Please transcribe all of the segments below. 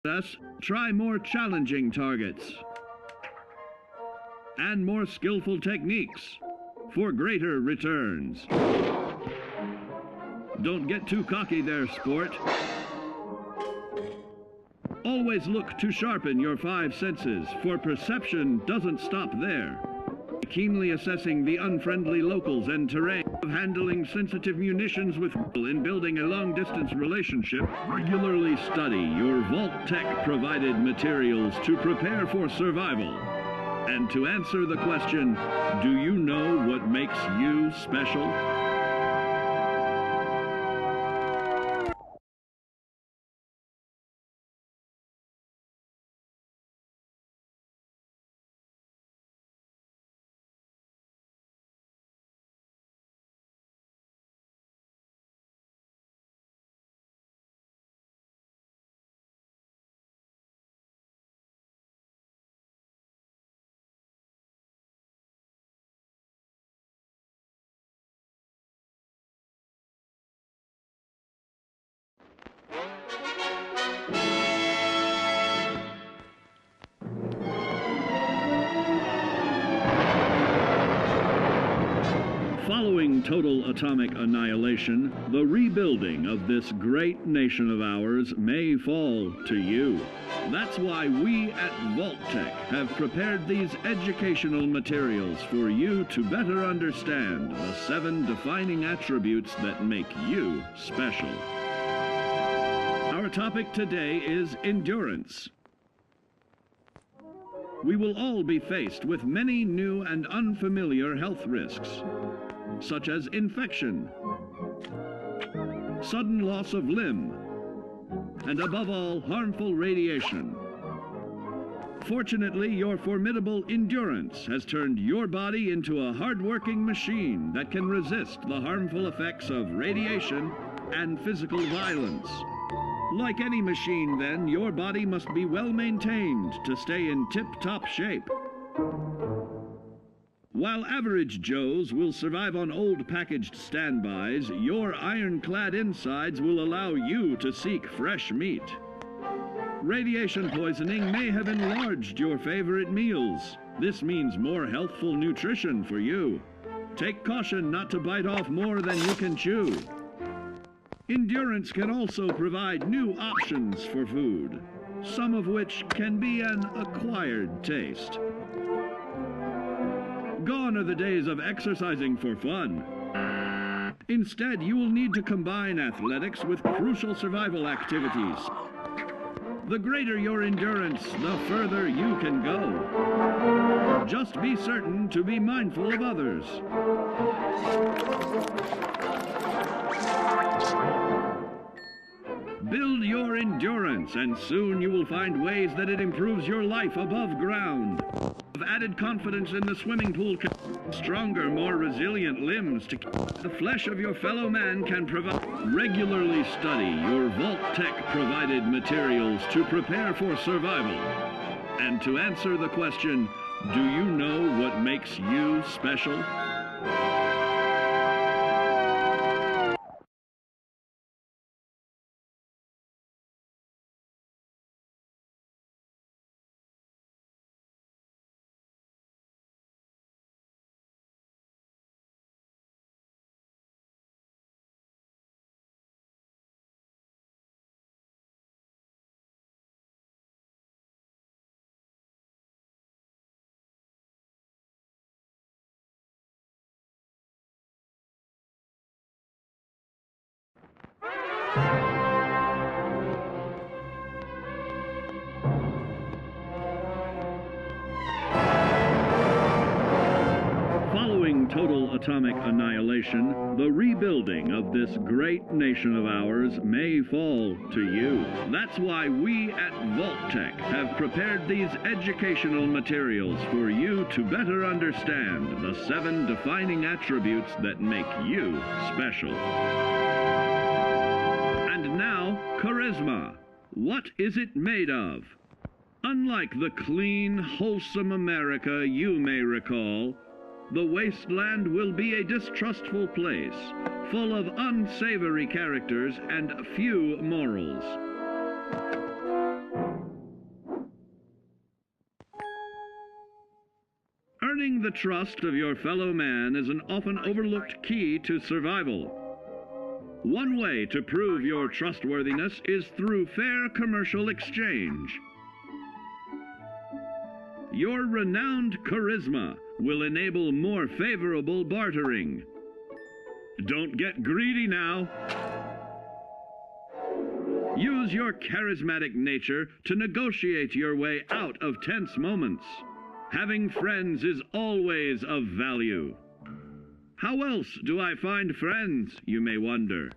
Thus, try more challenging targets and more skillful techniques for greater returns. Don't get too cocky there, sport. Always look to sharpen your five senses, for perception doesn't stop there. Keenly assessing the unfriendly locals and terrain, of handling sensitive munitions with in building a long-distance relationship, regularly study your Vault-Tec provided materials to prepare for survival. And to answer the question, do you know what makes you special? Following total atomic annihilation, the rebuilding of this great nation of ours may fall to you. That's why we at Vault-Tec have prepared these educational materials for you to better understand the 7 defining attributes that make you special. Our topic today is endurance. We will all be faced with many new and unfamiliar health risks, such as infection, sudden loss of limb, and above all, harmful radiation. Fortunately, your formidable endurance has turned your body into a hard-working machine that can resist the harmful effects of radiation and physical violence. Like any machine, then, your body must be well maintained to stay in tip-top shape. While average Joes will survive on old packaged standbys, your ironclad insides will allow you to seek fresh meat. Radiation poisoning may have enlarged your favorite meals. This means more healthful nutrition for you. Take caution not to bite off more than you can chew. Endurance can also provide new options for food, some of which can be an acquired taste. Gone are the days of exercising for fun. Instead, you will need to combine athletics with crucial survival activities. The greater your endurance, the further you can go. Just be certain to be mindful of others. Build your endurance, and soon you will find ways that it improves your life above ground. Of added confidence in the swimming pool, stronger, more resilient limbs to the flesh of your fellow man can provide. Regularly study your Vault-Tec provided materials to prepare for survival. And to answer the question, do you know what makes you special? Following total atomic annihilation, the rebuilding of this great nation of ours may fall to you. That's why we at Vault-Tec have prepared these educational materials for you to better understand the 7 defining attributes that make you special. And now, charisma. What is it made of? Unlike the clean, wholesome America you may recall, the wasteland will be a distrustful place, full of unsavory characters and few morals. Earning the trust of your fellow man is an often overlooked key to survival. One way to prove your trustworthiness is through fair commercial exchange. Your renowned charisma will enable more favorable bartering. Don't get greedy now. Use your charismatic nature to negotiate your way out of tense moments. Having friends is always of value. How else do I find friends, you may wonder?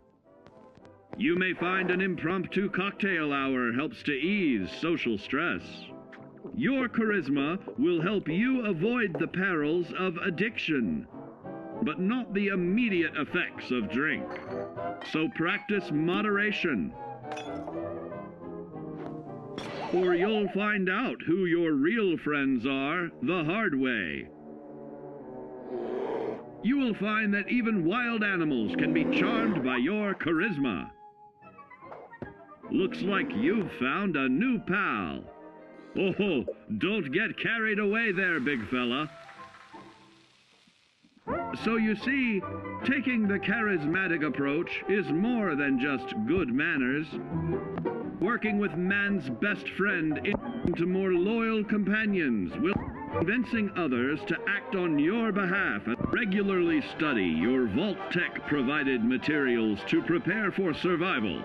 You may find an impromptu cocktail hour helps to ease social stress. Your charisma will help you avoid the perils of addiction, but not the immediate effects of drink. So practice moderation, or you'll find out who your real friends are the hard way. You will find that even wild animals can be charmed by your charisma. Looks like you've found a new pal. Oh, don't get carried away there, big fella. So you see, taking the charismatic approach is more than just good manners. Working with man's best friend into more loyal companions will convincing others to act on your behalf and regularly study your Vault-Tec provided materials to prepare for survival.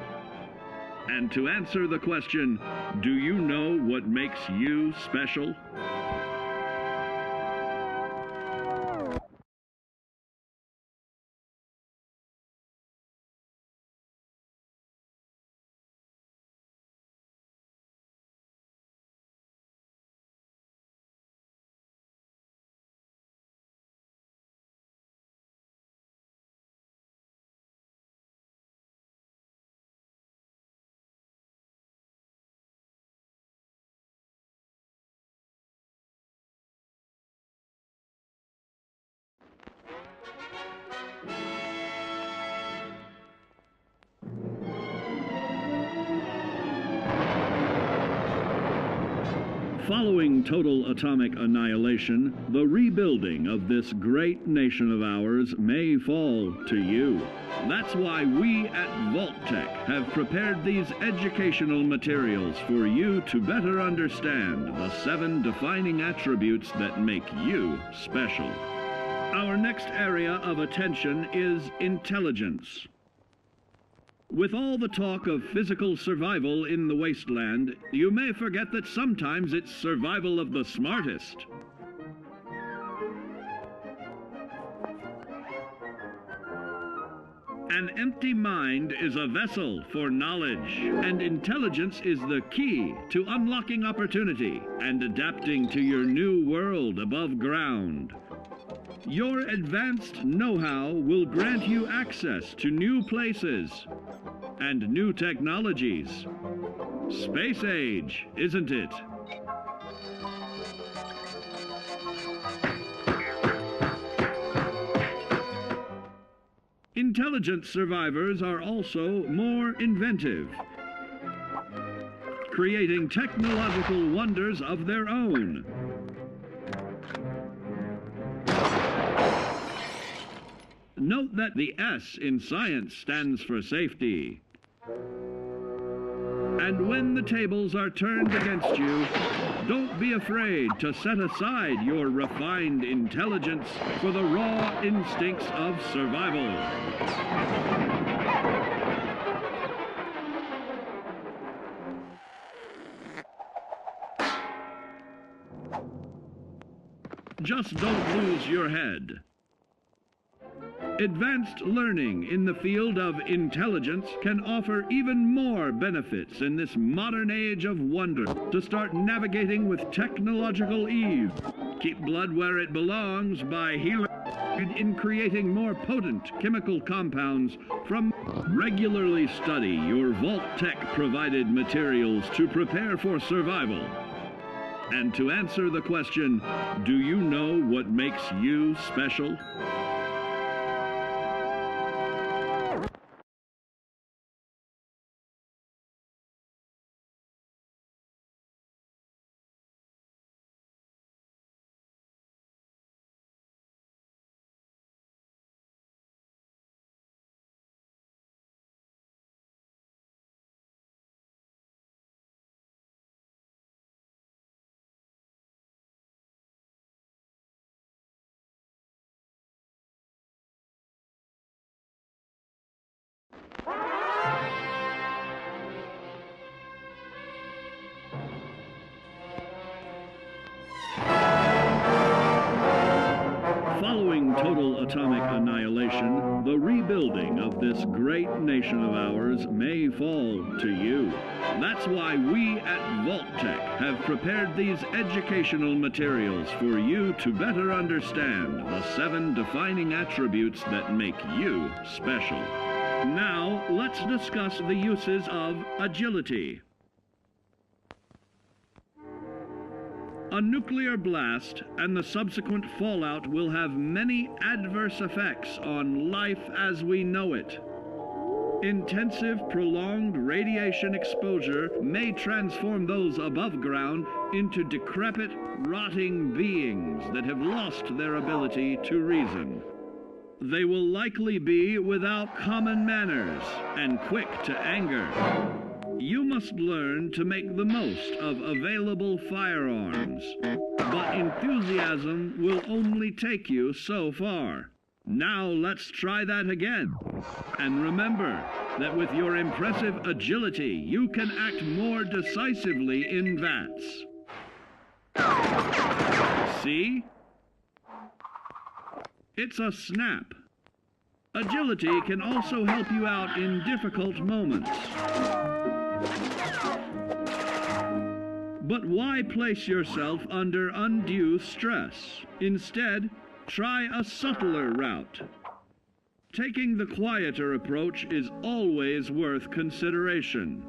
And to answer the question, do you know what makes you special? Following total atomic annihilation, the rebuilding of this great nation of ours may fall to you. That's why we at Vault-Tec have prepared these educational materials for you to better understand the 7 defining attributes that make you special. Our next area of attention is intelligence. With all the talk of physical survival in the wasteland, you may forget that sometimes it's survival of the smartest. An empty mind is a vessel for knowledge, and intelligence is the key to unlocking opportunity and adapting to your new world above ground. Your advanced know-how will grant you access to new places and new technologies. Space age, isn't it? Intelligent survivors are also more inventive, creating technological wonders of their own. Note that the S in science stands for safety. And when the tables are turned against you, don't be afraid to set aside your refined intelligence for the raw instincts of survival. Just don't lose your head. Advanced learning in the field of intelligence can offer even more benefits in this modern age of wonder. To start navigating with technological ease, keep blood where it belongs by healing in creating more potent chemical compounds from. Regularly study your Vault-Tec provided materials to prepare for survival. And to answer the question, do you know what makes you special? atomic annihilation, the rebuilding of this great nation of ours may fall to you. That's why we at Vault-Tec have prepared these educational materials for you to better understand the 7 defining attributes that make you special. Now, let's discuss the uses of agility. A nuclear blast and the subsequent fallout will have many adverse effects on life as we know it. Intensive, prolonged radiation exposure may transform those above ground into decrepit, rotting beings that have lost their ability to reason. They will likely be without common manners and quick to anger. You must learn to make the most of available firearms, but enthusiasm will only take you so far. Now let's try that again. And remember that with your impressive agility, you can act more decisively in VATS. See? It's a snap. Agility can also help you out in difficult moments. But why place yourself under undue stress? Instead, try a subtler route. Taking the quieter approach is always worth consideration.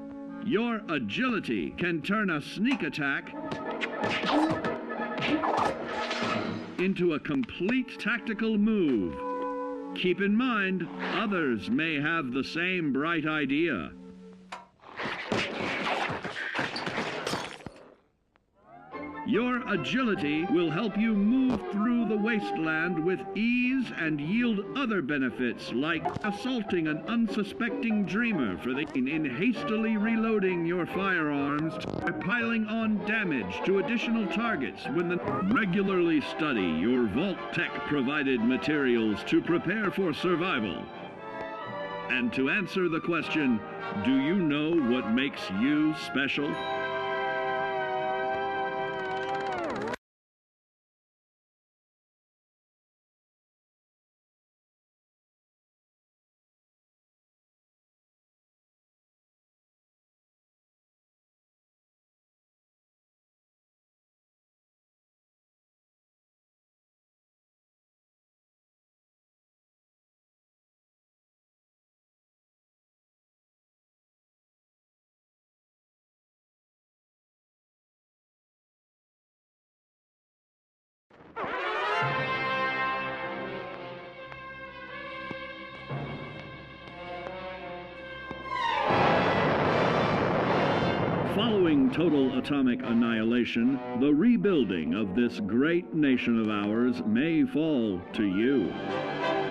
Your agility can turn a sneak attack into a complete tactical move. Keep in mind, others may have the same bright idea. Your agility will help you move through the wasteland with ease and yield other benefits like assaulting an unsuspecting dreamer in hastily reloading your firearms or piling on damage to additional targets regularly study your Vault-Tec provided materials to prepare for survival. And to answer the question, do you know what makes you special? Following total atomic annihilation, the rebuilding of this great nation of ours may fall to you.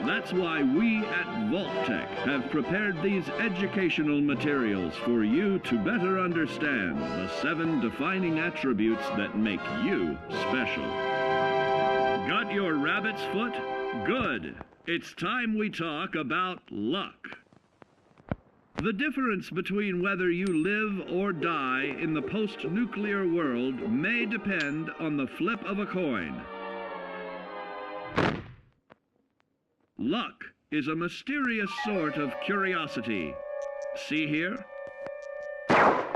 That's why we at Vault-Tec have prepared these educational materials for you to better understand the 7 defining attributes that make you special. Got your rabbit's foot? Good. It's time we talk about luck. The difference between whether you live or die in the post-nuclear world may depend on the flip of a coin. Luck is a mysterious sort of curiosity. See here? A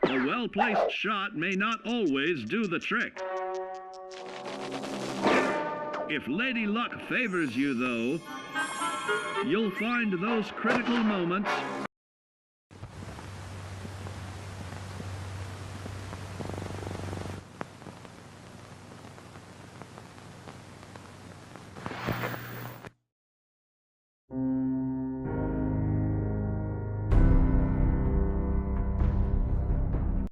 well-placed shot may not always do the trick. If Lady Luck favors you, though, you'll find those critical moments